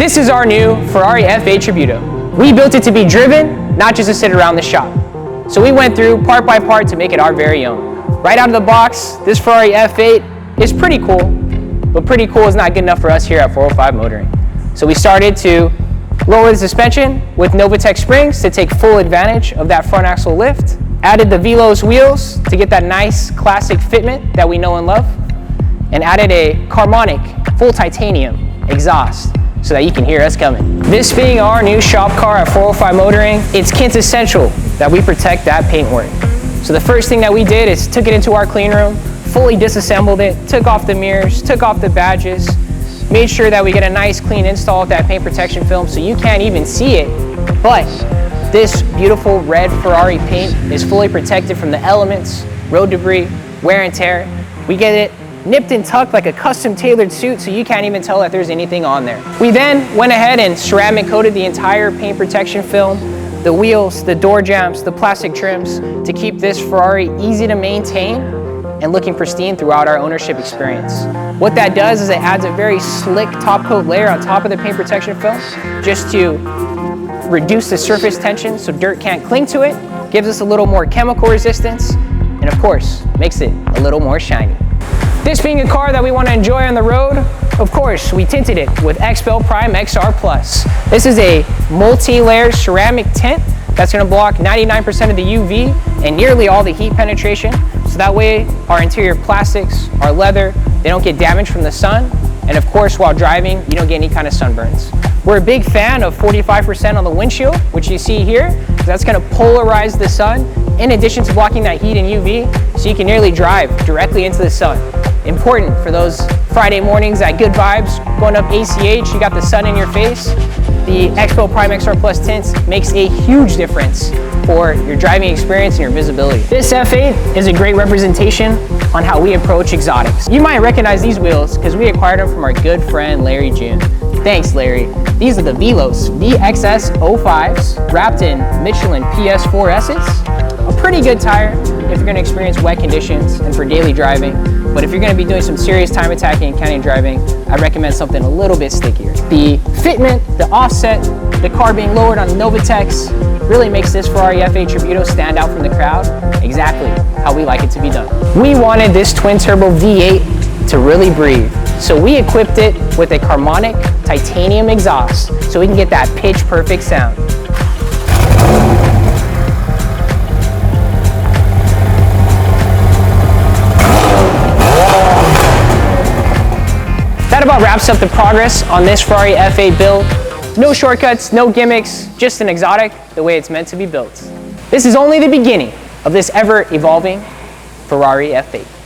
This is our new Ferrari F8 Tributo. We built it to be driven, not just to sit around the shop. So we went through part by part to make it our very own. Right out of the box, this Ferrari F8 is pretty cool, but pretty cool is not good enough for us here at 405 Motoring. So we started to lower the suspension with Novitec springs to take full advantage of that front axle lift. Added the Velos wheels to get that nice classic fitment that we know and love. And added a Carmonik full titanium exhaust so that you can hear us coming. This being our new shop car at 405 Motoring, it's quintessential that we protect that paintwork. So the first thing that we did is took it into our clean room, fully disassembled it, took off the mirrors, took off the badges, made sure that we get a nice clean install of that paint protection film so you can't even see it. But this beautiful red Ferrari paint is fully protected from the elements, road debris, wear and tear. We get it nipped and tucked like a custom tailored suit so you can't even tell that there's anything on there. We then went ahead and ceramic coated the entire paint protection film, the wheels, the door jambs, the plastic trims to keep this Ferrari easy to maintain and looking pristine throughout our ownership experience. What that does is it adds a very slick top coat layer on top of the paint protection film just to reduce the surface tension so dirt can't cling to it, gives us a little more chemical resistance, and of course, makes it a little more shiny. This being a car that we want to enjoy on the road, of course, we tinted it with XPEL Prime XR Plus. This is a multi-layer ceramic tint that's going to block 99% of the UV and nearly all the heat penetration. So that way our interior plastics, our leather, they don't get damaged from the sun. And of course, while driving, you don't get any kind of sunburns. We're a big fan of 45% on the windshield, which you see here. That's going to polarize the sun in addition to blocking that heat and UV, so you can nearly drive directly into the sun. Important for those Friday mornings, that good vibes, going up ACH, you got the sun in your face. The XPEL Prime XR Plus tints makes a huge difference for your driving experience and your visibility. This F8 is a great representation on how we approach exotics. You might recognize these wheels because we acquired them from our good friend Larry June. Thanks, Larry. These are the Velos VXS 05s wrapped in Michelin PS4Ss. A pretty good tire if you're going to experience wet conditions and for daily driving. But if you're going to be doing some serious time attacking and county driving, I recommend something a little bit stickier. The fitment, the offset, the car being lowered on Novitecs really makes this Ferrari F8 Tributo stand out from the crowd exactly how we like it to be done. We wanted this twin turbo V8 to really breathe. So we equipped it with a Carmonik titanium exhaust so we can get that pitch perfect sound. That about wraps up the progress on this Ferrari F8 build. No shortcuts, no gimmicks, just an exotic the way it's meant to be built. This is only the beginning of this ever-evolving Ferrari F8.